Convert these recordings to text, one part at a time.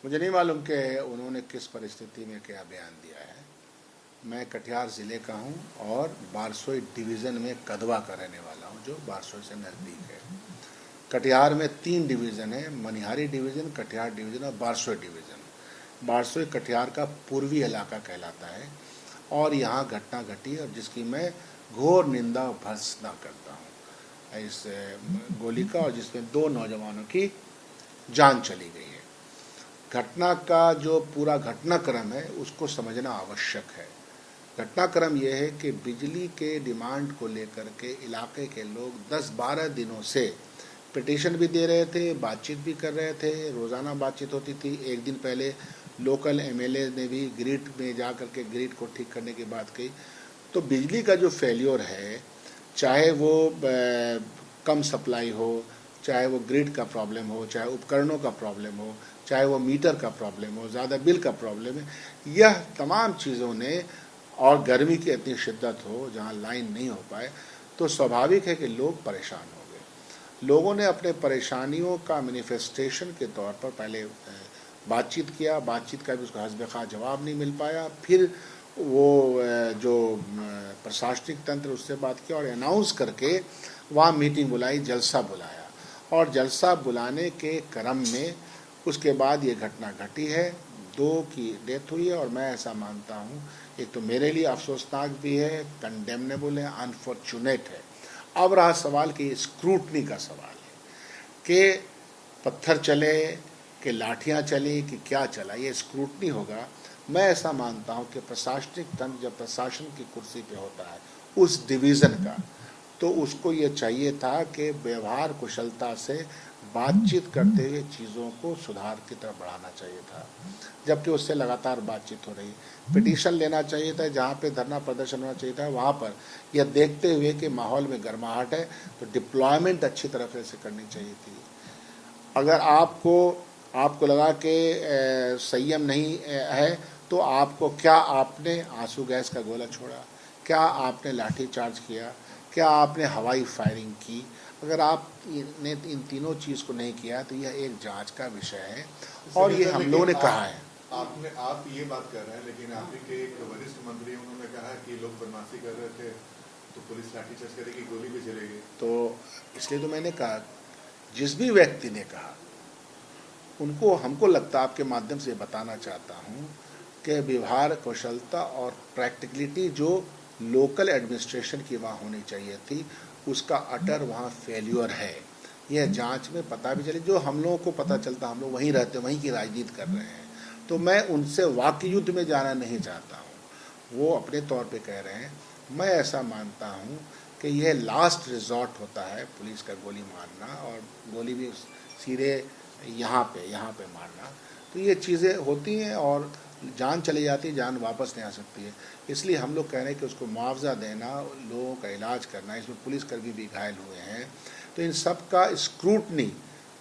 मुझे नहीं मालूम कि उन्होंने किस परिस्थिति में क्या बयान दिया है। मैं कटिहार ज़िले का हूं और बारसोई डिवीज़न में कदवा का रहने वाला हूं, जो बारसोई से नज़दीक है। कटिहार में 3 डिवीज़न है, मनिहारी डिवीज़न, कटिहार डिवीज़न और बारसोई डिवीज़न। बारसोई कटिहार का पूर्वी इलाका कहलाता है और यहाँ घटना घटी और जिसकी मैं घोर निंदा और भर्त्सना करता हूँ, इस गोली का, और जिसमें 2 नौजवानों की जान चली गई है। घटना का जो पूरा घटनाक्रम है उसको समझना आवश्यक है। घटनाक्रम यह है कि बिजली के डिमांड को लेकर के इलाके के लोग 10-12 दिनों से पिटीशन भी दे रहे थे, बातचीत भी कर रहे थे, रोज़ाना बातचीत होती थी। एक दिन पहले लोकल एमएलए ने भी ग्रिड में जा कर के ग्रिड को ठीक करने की बात कही। तो बिजली का जो फेल्योर है, चाहे वो कम सप्लाई हो, चाहे वो ग्रिड का प्रॉब्लम हो, चाहे उपकरणों का प्रॉब्लम हो, चाहे वो मीटर का प्रॉब्लम हो, ज़्यादा बिल का प्रॉब्लम है, यह तमाम चीज़ों ने, और गर्मी की इतनी शिद्दत हो जहाँ लाइन नहीं हो पाए, तो स्वाभाविक है कि लोग परेशान हो गए। लोगों ने अपने परेशानियों का मैनिफेस्टेशन के तौर पर पहले बातचीत किया, बातचीत का भी उसको हस्बे-ख़ा जवाब नहीं मिल पाया। फिर वो जो प्रशासनिक तंत्र उससे बात किया और अनाउंस करके वहाँ मीटिंग बुलाई, जलसा बुलाया, और जलसा बुलाने के क्रम में उसके बाद ये घटना घटी है। 2 की डेथ हुई है और मैं ऐसा मानता हूँ, एक तो मेरे लिए अफसोसनाक भी है, कंडेमनेबल है, अनफॉर्चुनेट है। अब रहा सवाल कि स्क्रूटनी का सवाल है कि पत्थर चले कि लाठियाँ चली कि क्या चला, ये स्क्रूटनी होगा। मैं ऐसा मानता हूँ कि प्रशासनिक तंत्र जब प्रशासन की कुर्सी पे होता है उस डिवीज़न का, तो उसको ये चाहिए था कि व्यवहार कुशलता से बातचीत करते हुए चीज़ों को सुधार की तरफ बढ़ाना चाहिए था, जबकि उससे लगातार बातचीत हो रही। पिटीशन लेना चाहिए था, जहाँ पे धरना प्रदर्शन होना चाहिए था वहाँ पर, यह देखते हुए कि माहौल में गर्माहट है तो डिप्लॉयमेंट अच्छी तरह से करनी चाहिए थी। अगर आपको लगा कि संयम नहीं है, तो आपने आंसू गैस का गोला छोड़ा, क्या आपने लाठी चार्ज किया, क्या आपने हवाई फायरिंग की? अगर आपने इन तीनों चीज़ को नहीं किया तो यह एक जांच का विषय है और ये हम लोगों ने कहा है। आप ये बात कर रहे हैं, लेकिन आप ही के एक वरिष्ठ मंत्री उन्होंने कहा कि लोग बदमाशी कर रहे थे तो पुलिस लाठीचार्ज करेगी, गोली भी चलेगी। तो इसलिए तो मैंने कहा, जिस भी व्यक्ति ने कहा उनको, हमको लगता, आपके माध्यम से बताना चाहता हूँ कि व्यवहार कुशलता और प्रैक्टिकलिटी जो लोकल एडमिनिस्ट्रेशन की वहाँ होनी चाहिए थी, उसका अटर वहाँ फेल्योर है। यह जांच में पता भी चले, जो हम लोगों को पता चलता, हम लोग वहीं रहते, वहीं की राजनीति कर रहे हैं, तो मैं उनसे वाक्य युद्ध में जाना नहीं चाहता हूँ। वो अपने तौर पे कह रहे हैं, मैं ऐसा मानता हूँ कि यह लास्ट रिजॉर्ट होता है पुलिस का गोली मारना, और गोली भी सीधे यहाँ पे मारना। तो ये चीज़ें होती हैं और जान चली जाती है, जान वापस नहीं आ सकती है। इसलिए हम लोग कह रहे हैं कि उसको मुआवजा देना, लोगों का इलाज करना, इसमें पुलिसकर्मी भी घायल हुए हैं, तो इन सब का स्क्रूटनी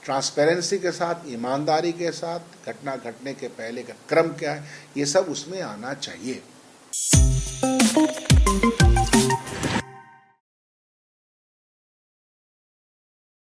ट्रांसपेरेंसी के साथ, ईमानदारी के साथ, घटना घटने के पहले का क्रम क्या है, ये सब उसमें आना चाहिए।